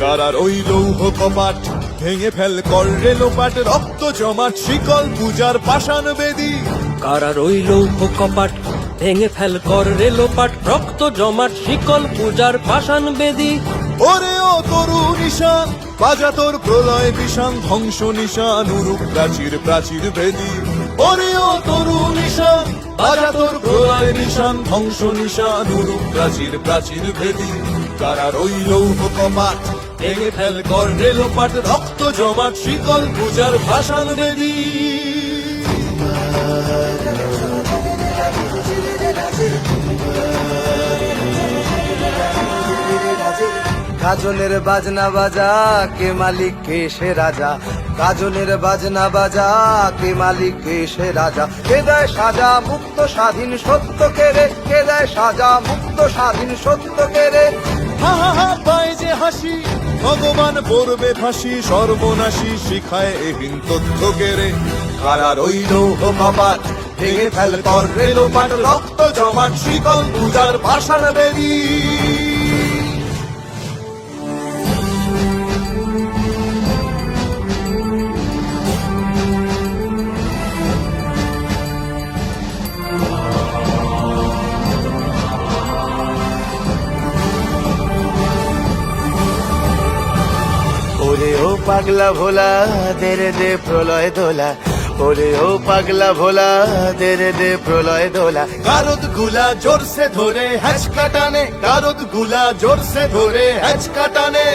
কারার ওই লৌহ কপাট ভেঙে ফেল কর রে লোপাট, রক্ত জমাট শিকল পূজার পাষাণ বেদী। কারার ওই লৌহ কপাট ভেঙে ফেল কর রে লোপাট, রক্ত জমাট শিকল পূজার পাষাণ বেদী। ওরে ও তরু নিশান বাজা তোর প্রলয় বিষান, ধ্বংস নিশান উরুক প্রাচীর প্রাচীর ভেদী। ওরে ও তরু নিশান বাজা তোর প্রলয় নিশান, ধ্বংস নিশান উরুক প্রাচীর প্রাচীর ভেদী। কারার ওই লৌহ কপাট ভেঙে ফেল কর রে লোপাট, রক্ত জমাট শিকল পূজার পাষাণ বেদী। গাজনের বাজনা বাজা, কে মালিক কে সে রাজা। গাজনের বাজনা বাজা, কে মালিক কে সে রাজা। কে দেয় সাজা মুক্ত স্বাধীন সত্য কেড়ে, কে দেয় সাজা মুক্ত স্বাধীন সত্য কেড়ে। হা হা হা পায় যে হাসি, ভগবান পড়বে ফাঁসি, সর্বনাশী শিখায় এহীন তথ্য কেড়ে। কারার ওই লৌহ কপাট ভেঙে ফেল কর রে লোপাট, রক্ত জমাট শিকল পূজার পাষাণ বেদী। ওরে ও পাগলা ভোলা দে রে দে প্রলয় দোলা। ওরে ও পাগলা ভোলা দে রে দে প্রলয় দোলা। গারদ গুলা জোরসে ধরে হ্যাচকা টানে, গারদ গুলা জোরসে ধরে হ্যাচকা টানে।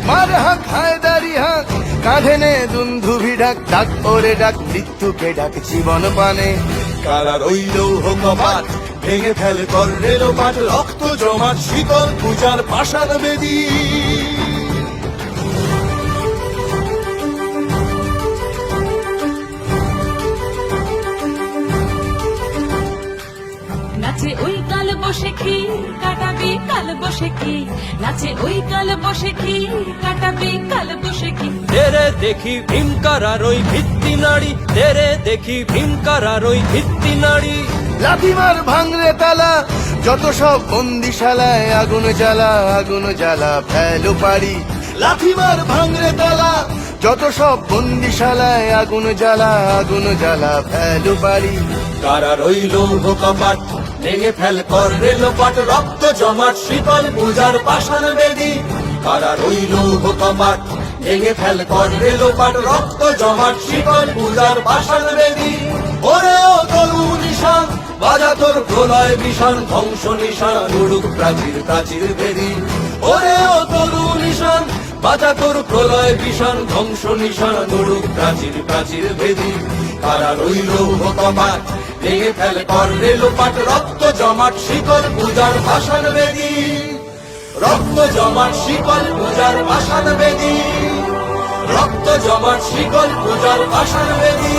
মার হাঁক হায়দারি হাঁক, কাঁধে নে দুন্ধুভি ডাক। ডাক ওরে ডাক মৃত্যুকে ডাক জীবন পানে। কারার ওই লৌহ কপাট ভেঙে ফেল কর রে লোপাট, রক্ত জমাট শিকল পূজার পাষাণ বেদী। নাচে ওই কাল বসে কি কাটাবি কাল বসে কি, নাচে ওই কাল বসে কি কাটাবি কাল বসে কি। তেরে দেখি ভীমকারার ওই ভিত্তি নাড়ি, তেরে দেখি ভীমকারার ওই ভিত্তি নাড়ি। লাথিমার ভাঙরে তালা, যত সব বন্দিশালায় আগুন জ্বালা আগুন জ্বালা ফেলো পারি। লাথিমার ভাঙরে তালা, যত সব বন্দিশালায় আগুন জ্বালা আগুন জ্বালা ফেলো পারি। কারার ওই লৌহ কপাট ভেঙে ফেল কর রে লোপাট, রক্ত জমাট শিকল পূজার পাষাণ বেদী। কারার ওই লৌহ কপাট ভেঙে ফেল কর রে লোপাট, রক্ত জমাট শিকল পূজার পাষাণ বেদী। ওরে ও তরু নিশান বাজা তোর প্রলয় বিষান, ধ্বংস নিশান উড়ুক প্রাচীর প্রাচীর ভেদী। ওরে ও তরু নিশান বাজা তোর প্রলয় বিষান, ধ্বংস নিশান উড়ুক প্রাচীর প্রাচীর ভেদী। কারার ওই লৌহ কপাট ভেঙে ফেল কর রে লোপাট, রক্ত জমাট শিকল পূজার পাষাণ বেদী। রক্ত জমাট শিকল পূজার পাষাণ বেদী, রক্ত জমাট শিকল পূজার পাষাণ বেদী।